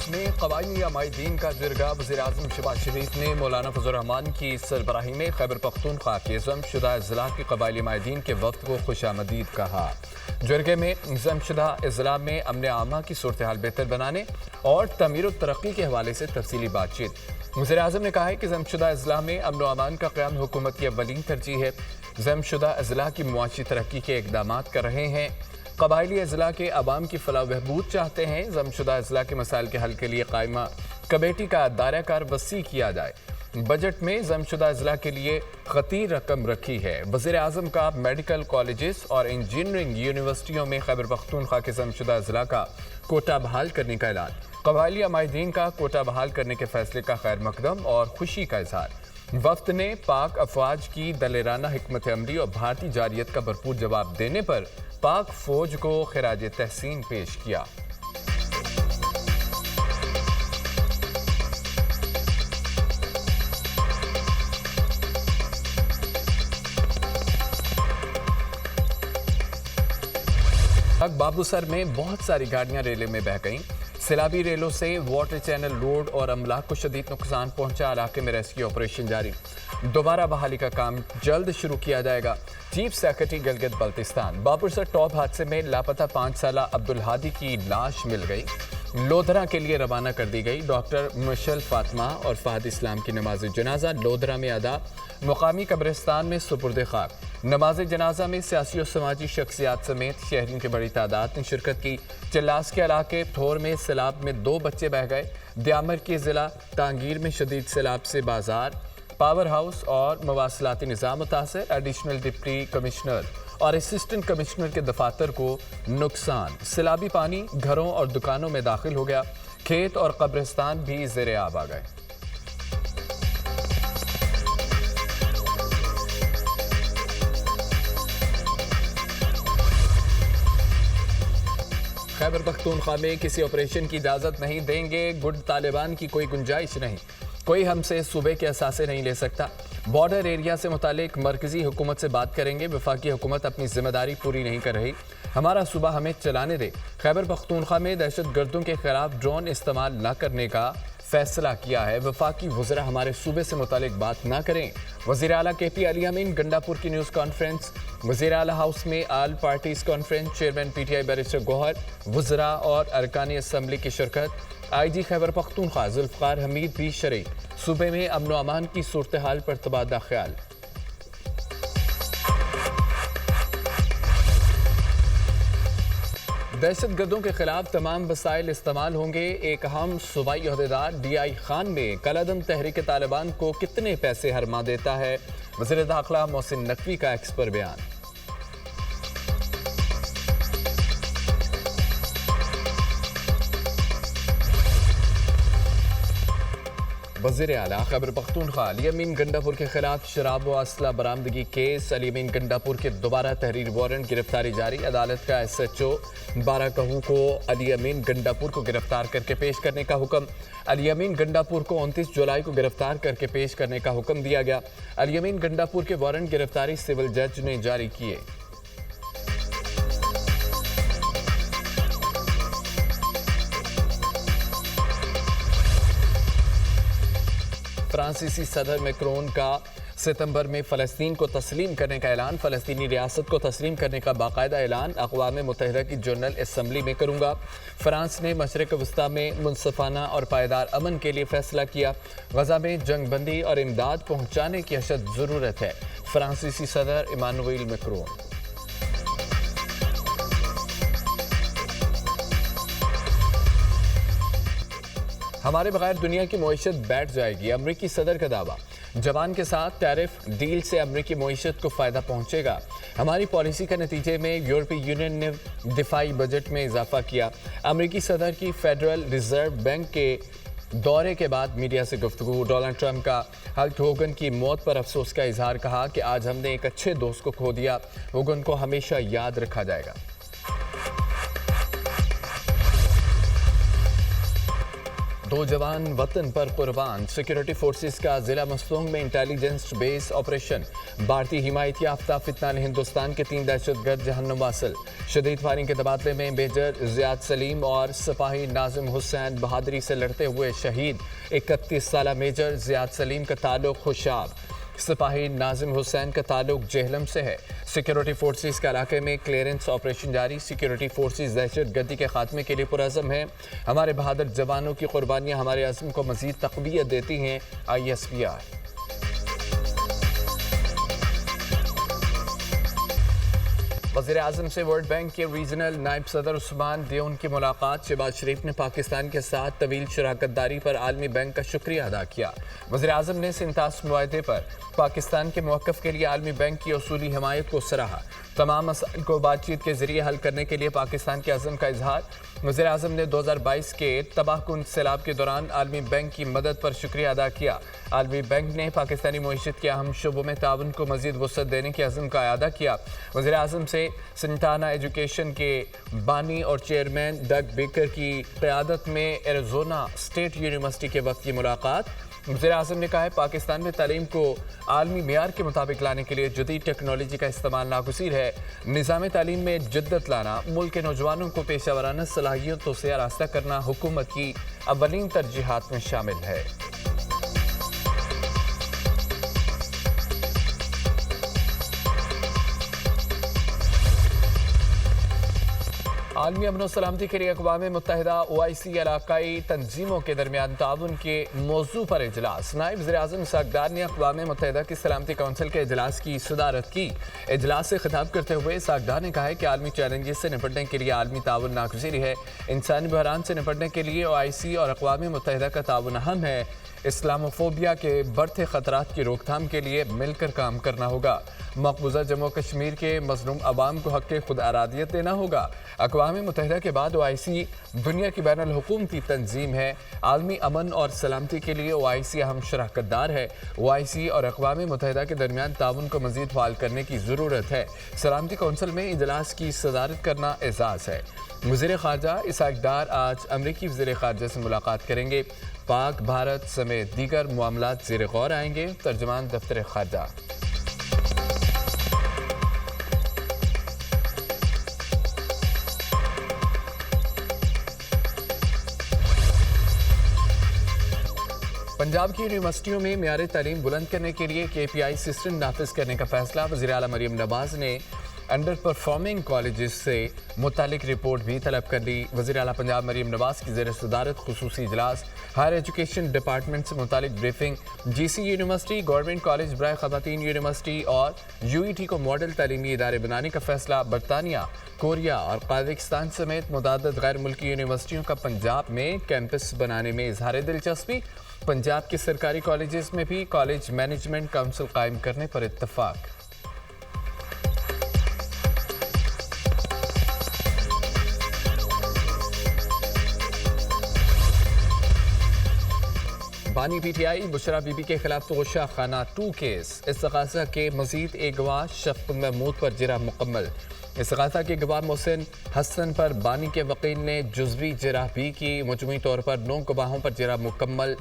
میں قبائلی عمائدین کا جرگہ وزیراعظم شہباز شریف نے مولانا فضل الرحمان کی سربراہی میں خیبر پختونخوا کے ضم شدہ اضلاع کے قبائلی عمائدین کے وفد کو خوش آمدید کہا۔ جرگے میں ضم شدہ اضلاع میں امن عامہ کی صورتحال بہتر بنانے اور تعمیر و ترقی کے حوالے سے تفصیلی بات چیت۔ وزیراعظم نے کہا ہے کہ ضم شدہ اضلاع میں امن و امان کا قیام حکومت کی اولین ترجیح ہے۔ ضم شدہ اضلاع کی معاشی ترقی کے اقدامات کر رہے ہیں۔ قبائلی اضلاع کے عوام کی فلاح و بہبود چاہتے ہیں۔ ضم شدہ اضلاع کے مسائل کے حل کے لیے قائمہ کمیٹی کا دائرہ کار وسیع کیا جائے۔ بجٹ میں ضم شدہ اضلاع کے لیے خطیر رقم رکھی ہے۔ وزیر اعظم کا میڈیکل کالجز اور انجینئرنگ یونیورسٹیوں میں خیبر پختونخوا کے ضم شدہ اضلاع کا کوٹہ بحال کرنے کا اعلان۔ قبائلی عمائدین کا کوٹہ بحال کرنے کے فیصلے کا خیر مقدم اور خوشی کا اظہار۔ وفد نے پاک افواج کی دلیرانہ حکمت عملی اور بھارتی جارحیت کا بھرپور جواب دینے پر پاک فوج کو خراج تحسین پیش کیا۔ بابوسر میں بہت ساری گاڑیاں ریلے میں بہہ گئیں۔ سیلابی ریلوں سے واٹر چینل روڈ اور املاک کو شدید نقصان پہنچا۔ علاقے میں ریسکیو آپریشن جاری۔ دوبارہ بحالی کا کام جلد شروع کیا جائے گا۔ Chief secretary Gilgit Baltistan. Babusar top حادثے میں لاپتہ 5 سالہ عبدالہادی کی لاش مل گئی، لودھرا کے لیے روانہ کر دی گئی۔ ڈاکٹر مشل فاطمہ اور فہد اسلام کی نماز جنازہ لودھرا میں ادا، مقامی قبرستان میں سپرد خاک۔ نماز جنازہ میں سیاسی و سماجی شخصیات سمیت شہریوں کی بڑی تعداد نے شرکت کی۔ چلاس کے علاقے تھور میں سیلاب میں 2 بچے بہہ گئے۔ دیامر کے ضلع تانگیر میں شدید سیلاب سے بازار، پاور ہاؤس اور مواصلاتی نظام متاثر۔ ایڈیشنل ڈپٹی کمشنر اور اسسٹنٹ کمشنر کے دفاتر کو نقصان۔ سیلابی پانی گھروں اور دکانوں میں داخل ہو گیا۔ کھیت اور قبرستان بھی زیر آب آ گئے۔ خیبر پختونخوا میں کسی آپریشن کی اجازت نہیں دیں گے۔ گڈ طالبان کی کوئی گنجائش نہیں، کوئی ہم سے صوبے کے اثاثے نہیں لے سکتا۔ بارڈر ایریا سے متعلق مرکزی حکومت سے بات کریں گے۔ وفاقی حکومت اپنی ذمہ داری پوری نہیں کر رہی، ہمارا صوبہ ہمیں چلانے دے۔ خیبر پختونخوا میں دہشت گردوں کے خلاف ڈرون استعمال نہ کرنے کا فیصلہ کیا ہے۔ وفاقی وزراء ہمارے صوبے سے متعلق بات نہ کریں۔ وزیر اعلیٰ کے پی علی امین گنڈاپور کی نیوز کانفرنس۔ وزیر اعلیٰ ہاؤس میں all parties conference. Chairman P T I barrister Gohar, وزراء اور ارکان اسمبلی کی شرکت۔ آئی جی خیبر پختونخوا ذوالفقار حمید بھی شریک۔ صوبے میں امن و امان کی صورتحال پر تبادلہ خیال۔ دہشت گردوں کے خلاف تمام وسائل استعمال ہوں گے۔ ایک اہم صوبائی عہدیدار ڈی آئی خان میں کالعدم تحریک طالبان کو کتنے پیسے ہرما دیتا ہے؟ وزیر داخلہ محسن نقوی کا ایکس پر بیان۔ وزیر اعلیٰ خیبر پختونخوا علی امین گنڈاپور کے خلاف شراب و اسلحہ برآمدگی کیس۔ علی امین گنڈاپور کے دوبارہ تحریر وارنٹ، گرفتاری جاری۔ عدالت کا ایس ایچ او بارہ کو علی امین گنڈاپور کو گرفتار کر کے پیش کرنے کا حکم۔ علی امین گنڈاپور کو 29 جولائی کو گرفتار کر کے پیش کرنے کا حکم دیا گیا۔ علی امین گنڈاپور کے وارنٹ گرفتاری سول جج نے جاری کیے۔ فرانسیسی صدر میکرون کا ستمبر میں فلسطین کو تسلیم کرنے کا اعلان۔ فلسطینی ریاست کو تسلیم کرنے کا باقاعدہ اعلان اقوام متحدہ کی جنرل اسمبلی میں کروں گا۔ فرانس نے مشرق وسطیٰ میں منصفانہ اور پائیدار امن کے لیے فیصلہ کیا۔ غزہ میں جنگ بندی اور امداد پہنچانے کی اشد ضرورت ہے۔ فرانسیسی صدر ایمانوئل میکرون۔ ہمارے بغیر دنیا کی معیشت بیٹھ جائے گی، امریکی صدر کا دعویٰ۔ جاپان کے ساتھ ٹیرف ڈیل سے امریکی معیشت کو فائدہ پہنچے گا۔ ہماری پالیسی کے نتیجے میں یورپی یونین نے دفاعی بجٹ میں اضافہ کیا۔ امریکی صدر کی فیڈرل ریزرو بینک کے دورے کے بعد میڈیا سے گفتگو۔ ڈونلڈ ٹرمپ کا ہلک ہوگن کی موت پر افسوس کا اظہار، کہا کہ آج ہم نے ایک اچھے دوست کو کھو دیا، ہوگن کو ہمیشہ یاد رکھا جائے گا۔ दो जवान वतन पर कुर्बान। सिक्योरिटी फोर्सेस का जिला मस्तूंग में इंटेलिजेंस बेस ऑपरेशन। भारतीय हिमायत याफ्ता फितना ने हिंदुस्तान के 3 दहशतगर्द जहन्नुम वासिल। शदीद फायरिंग के तबादले में मेजर जियाद सलीम और सिपाही नाजिम हुसैन बहादुरी से लड़ते हुए शहीद। 31 साला मेजर जियाद सलीम का ताल्लुक खुशाब, सिपाही नाजिम हुसैन का ताल्लुक जेहलम से है। सिक्योरिटी फोर्सेस के इलाके में क्लियरेंस ऑपरेशन जारी। सिक्योरिटी फोर्सेस दहशत गर्दी के खात्मे के लिए पुरअज़म हैं। हमारे बहादुर जवानों की कुर्बानियां हमारे अज़्म को मज़ीद तक़वियत देती हैं। ISPR। वज़ीर आज़म से वर्ल्ड बैंक के रीजनल नायब सदर उस्मान दियोन की मुलाकात। शहबाज शरीफ ने पाकिस्तान के साथ तवील शराकतदारी पर आलमी बैंक का शुक्रिया अदा किया। वज़ीर आज़म ने सिंतास मुआहदे पर पाकिस्तान के मौक़िफ़ के लिए आलमी बैंक की उसूली हिमायत को सराहा। तमाम मसाइल को बातचीत के ज़रिए हल करने के लिए पाकिस्तान के अज़्म का इजहार। वज़ीर आज़म ने 2022 के तबाहकुन सैलाब के दौरान आलमी बैंक की मदद पर शुक्रिया अदा किया। आलमी बैंक ने पाकिस्तानी मईशत के अहम शोबों में ताउन को मज़ीद वसअत देने के अज़्म का अदा किया। वज़ीर आज़म से सेंटाना एजुकेशन के बानी और चेयरमैन डग बेकर की क़यादत में एरिज़ोना स्टेट यूनिवर्सिटी के वक्त की मुलाकात। वज़ीर आज़म ने कहा है पाकिस्तान में तालीम को आलमी मेयार के मुताबिक लाने के लिए जदीद टेक्नोलॉजी का इस्तेमाल नागुज़ीर है। निज़ाम तालीम में जद्दत लाना, मुल्क के नौजवानों को पेशा वराना सलाहियतों से आरास्ता करना हुकूमत की अव्वलीन तरजीहात में शामिल है। आलमी अमन और सलामती के लिए अक़वाम मुत्तहिदा OIC इलाकाई तंजीमों के दरमियान ताउन के मौजू पर इजलास। नायब वज़ीर-ए-आज़म इस्हाक़ ने अक़वाम मुत्तहिदा की सलामती कौंसिल के इजलास की सदारत की। इजलास से खिताब करते हुए इस्हाक़ ने कहा है कि आलमी चैलेंजेस से निपटने के लिए आलमी ताउन नागुज़ीर है। इंसानी बहरान से निपटने के लिए OIC और अक़वाम मुत्तहिदा का ताउन अहम है। इस्लामोफोबिया के बढ़ते ख़तरात की रोकथाम के लिए मिलकर काम करना होगा। मकबूजा जम्मू कश्मीर के मज़लूम अवाम को हक़ खुद आरादियत देना होगा। अक़वाम मुत्तहिदा के बाद OIC दुनिया की बैनुल हुकूमती तंजीम है। आलमी अमन और सलामती के लिए OIC अहम शराकतदार है। OIC और अक़वाम मुत्तहिदा के दरमियान ताउन को मज़ीद फ़ाल करने की ज़रूरत है। सलामती कौंसिल में इजलास की सदारत करना एज़ाज़ है। वज़ीर ख़ारजा इस्हाक़ आज अमरीकी वज़ीर ख़ारजा से मुलाकात करेंगे। पाक भारत समेत दीगर मामलात ज़ेर गौर आएंगे। तर्जुमान दफ्तर ख़ारजा। पंजाब की यूनिवर्सिटियों में मियार तालीम बुलंद करने के लिए KPI सिस्टम नाफिज करने का फैसला। वज़ीर आला मरियम नवाज़ ने अंडर परफॉर्मिंग कॉलेजेस से मुतालिक रिपोर्ट भी तलब कर ली। वज़ीर आला पंजाब मरियम नवाज़ की ज़ेर सदारत खुसूसी इजलास। हायर एजुकेशन डिपार्टमेंट से मुतालिक briefing. GC university, government college बराए ख़वातीन यूनिवर्सिटी और UET को मॉडल तालीमी इदारे बनाने का फैसला। बरतानिया, कोरिया और कज़ाकिस्तान समेत मुतअद्दिद गैर मुल्की यूनिवर्सिटियों का पंजाब में कैंपस बनाने में इजहार दिलचस्पी। पंजाब के सरकारी कॉलेजेस में भी कॉलेज मैनेजमेंट काउंसिल कायम करने पर इत्तफाक। बानी PTI बुशरा बीबी के खिलाफ तोशा खाना 2 केस। इस्तग़ासा के मजीद एक गवाह शफ़क़ महमूद पर जिरह मुकम्मल। इस्तग़ासा के गवाह मोहसिन हसन पर बानी के वकील ने जुज़वी जिरह भी की। मजमूई तौर पर 9 गवाहों पर जिरह मुकम्मल।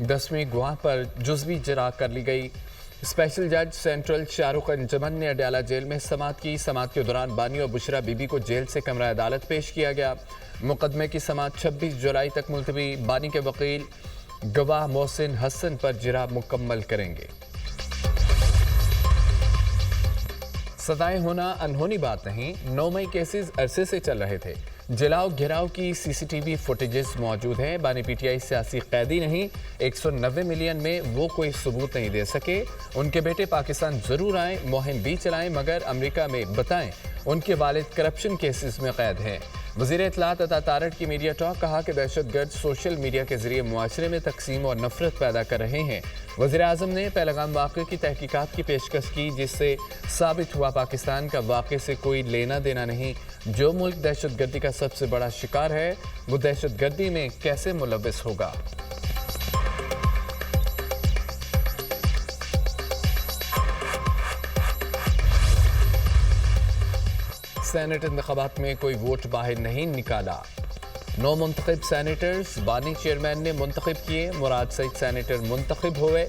10वीं गवाह पर जुज़वी जिरह कर ली गई। स्पेशल जज सेंट्रल शाहरुख अंजमन ने अडयाला जेल में समाअत की। समाअत के दौरान बानी और बुशरा बीबी को जेल से कमरा अदालत पेश किया गया। मुकदमे की समाअत 26 जुलाई तक मुलतवी। बानी के वकील गवाह मोहसिन हसन पर जिरह मुकम्मल करेंगे। सजाएं होना अनहोनी बात नहीं। 9 मई केसेस अरसे से चल रहे थे। जलाओ घिराव की CCTV फुटेजेस मौजूद हैं। बानी PTI सियासी कैदी नहीं। 190 मिलियन में वो कोई सबूत नहीं दे सके। उनके बेटे पाकिस्तान ज़रूर आएँ, मुहिम भी चलाएं, मगर अमेरिका में बताएं उनके वालिद करप्शन केसेस में कैद हैं। वज़ीर इत्तलात अता तारड़ की मीडिया टॉक। कहा कि दहशतगर्द सोशल मीडिया के जरिए मुआशरे में तकसीम और नफरत पैदा कर रहे हैं। वज़ीर आज़म ने पहलगाम वाक़े की तहकीकात की पेशकश की, जिससे साबित हुआ पाकिस्तान का वाक़े से कोई लेना देना नहीं। जो मुल्क दहशतगर्दी का सबसे बड़ा शिकार है वो दहशतगर्दी में कैसे मुलव्वस होगा। सेनेट इंतखाबात में कोई वोट बाहर नहीं निकाला। 9 मुंतखब सैनेटर्स बानी चेयरमैन ने मुंतखब किए। मुराद सईद सैनेटर मुंतखब हुए।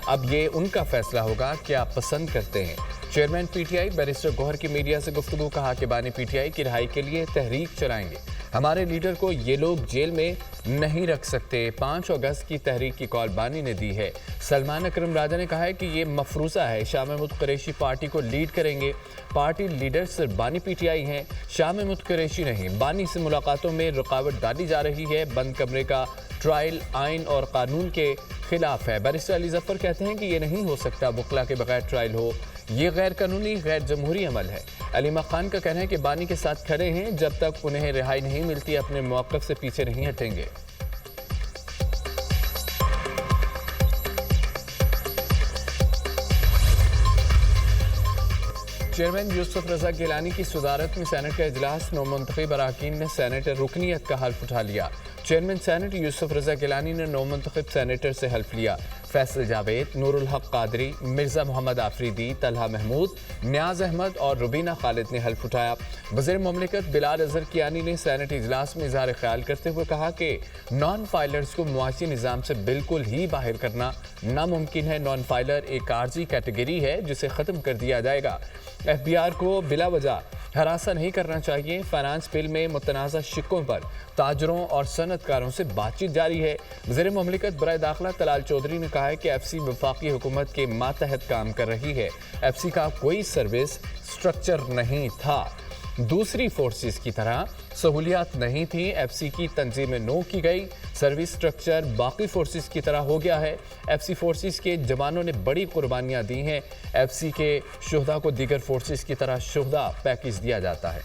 अब ये उनका फैसला होगा कि आप पसंद करते हैं। चेयरमैन पीटीआई बैरिस्टर गौहर की मीडिया से गुफ्तगू, कहा कि बानी पीटीआई की रिहाई के लिए तहरीक चलाएंगे। हमारे लीडर को ये लोग जेल में नहीं रख सकते। 5 अगस्त की तहरीक की कॉल बानी ने दी है। सलमान अकरम राजा ने कहा है कि ये मफरूज़ा है। शाह महमूद कुरैशी पार्टी को लीड करेंगे। पार्टी लीडर सिर्फ बानी पीटीआई हैं, शाह महमूद कुरैशी नहीं। बानी से मुलाकातों में रुकावट डाली जा रही है। बंद कमरे का ट्रायल आइन और कानून के खिलाफ है। बैरिस्टर अली जफर कहते हैं कि ये नहीं हो सकता, वकला के बगैर ट्रायल हो, ये गैर कानूनी गैर जमहूरी अमल है। अलीमा खान का कहना है कि बानी के साथ खड़े हैं, जब तक उन्हें रिहाई नहीं मिलती अपने मौक़िफ़ से पीछे नहीं हटेंगे। चेयरमैन यूसुफ रजा गिलानी की सदारत में सेनेट का इजलास। 9 मुंतखब अरकान ने सेनेटर रुकनीत का हल्फ उठा लिया। चेयरमैन सेनेट यूसुफ रजा गिलानी ने 9 मुंतखब सेनेटर से हल्फ लिया। फैसल जावेद, नूरुल हक कादरी, मिर्ज़ा मोहम्मद आफरीदी, तलहा महमूद, न्याज अहमद और रुबीना खालिद ने हल्फ उठाया। वज़ीर मुमलिकत बिलाल अज़हर कियानी ने सेनेट इजलास में इज़हार ख्याल करते हुए कहा कि नॉन फाइलर्स को मुआशी निज़ाम से बिल्कुल ही बाहर करना नामुमकिन है। नॉन फाइलर एक आर्जी कैटेगरी है जिसे ख़त्म कर दिया जाएगा। FBR को बिला वजह हरासा नहीं करना चाहिए। फाइनेंस बिल में मुतनाज़ा शिक्कों पर ताजरों और सनतकारों से बातचीत जारी है। वज़ीर मुमलिकत बराए दाखिला तलाल चौधरी ने कहा है कि FC वफाकी हुकूमत के मातहत काम कर रही है। FC का कोई सर्विस स्ट्रक्चर नहीं था, दूसरी फोर्सेस की तरह सहूलियात नहीं थी। FC की तंजीमें नो की गई, सर्विस स्ट्रक्चर बाकी फोर्सेस की तरह हो गया है। FC फोर्सेस के जवानों ने बड़ी कुर्बानियां दी हैं। FC के शुहदा को दीगर फोर्सेस की तरह शुहदा पैकेज दिया जाता है।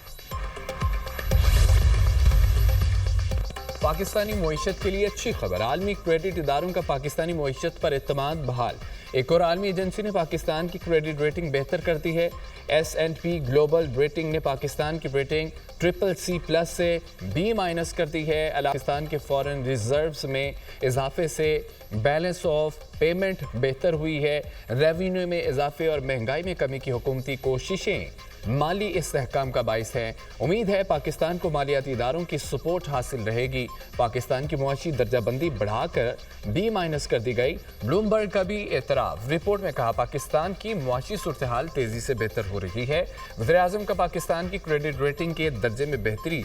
पाकिस्तानी मईशत के लिए अच्छी खबर, आलमी क्रेडिट इदारों का पाकिस्तानी मईशत पर एतमाद बहाल। एक और आलमी एजेंसी ने पाकिस्तान की क्रेडिट रेटिंग बेहतर कर दी है। S&P ग्लोबल रेटिंग ने पाकिस्तान की रेटिंग CCC+ से B- कर दी है। पाकिस्तान के फॉरेन रिजर्व्स में इजाफे से बैलेंस ऑफ पेमेंट बेहतर हुई है। रेवेन्यू में इजाफे और महंगाई में कमी की हुकूमती कोशिशें माली इस्तेहकाम का बाइस है। उम्मीद है पाकिस्तान को मालियाती इदारों की सपोर्ट हासिल रहेगी। पाकिस्तान की मुआशी दर्जाबंदी बढ़ाकर B- कर दी गई। ब्लूमबर्ग का भी एतराफ़। रिपोर्ट में कहा पाकिस्तान की मुआशी सूरत-ए-हाल तेज़ी से बेहतर हो रही है। वज़ीर-ए-आज़म का पाकिस्तान की क्रेडिट रेटिंग के दर्जे में बेहतरी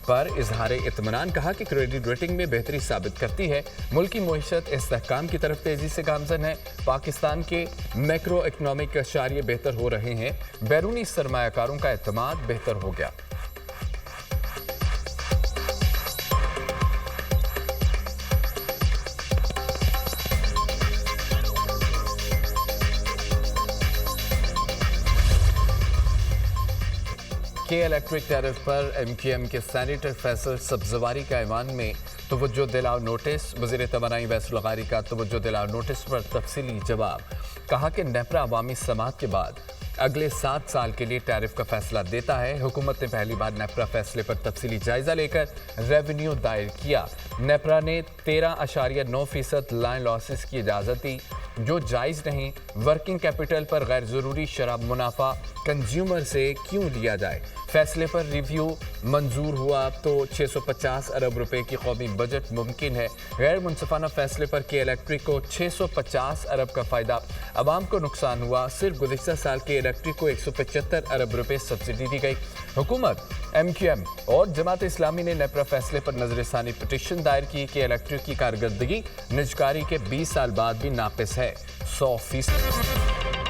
पर इजहार इत्मीनान, कहा कि क्रेडिट रेटिंग में बेहतरी साबित करती है मुल्क की मईशत इस्तेहकाम की तरफ तेज़ी से गामज़न है। पाकिस्तान के मैक्रो इकनॉमिक अशारिये बेहतर हो रहे हैं। बैरूनी सरमायाकारों का एतमाद बेहतर हो गया। के इलेक्ट्रिक टैरिफ पर MQM के सैनेटर फैसल सब्जवारी का ऐवान में तवज्जो दिलाओ नोटिस। वज़ीर तवानाई वैसल लगारी का तवज्जो दिलाओ नोटिस पर तफसीली जवाब। कहा कि नेपरा अवामी समात के बाद अगले 7 साल के लिए टैरिफ का फैसला देता है। हुकूमत ने पहली बार नेपरा फैसले पर तफसीली जायजा लेकर रेवेन्यू दायर किया। नेपरा ने 13.9% लाइन लॉसेस की इजाज़त दी, जो जायज़ नहीं। वर्किंग कैपिटल पर गैर ज़रूरी शराब मुनाफा कंज्यूमर से क्यों लिया जाए। फैसले पर रिव्यू मंजूर हुआ तो 650 अरब रुपए की कौमी बजट मुमकिन है। गैर मुनसिफाना फैसले पर के इलेक्ट्रिक को 650 अरब का फ़ायदा, आवाम को नुकसान हुआ। सिर्फ गुज़िश्ता साल के इलेक्ट्रिक को 175 अरब रुपए सब्सिडी दी गई। हुकूमत, MQM और जमात इस्लामी ने नेपरा फैसले पर नजरसानी पिटीशन दायर की कि इलेक्ट्रिक की कारकर्दगी निजकारी के 20 साल बाद भी नाक़िस है 100%।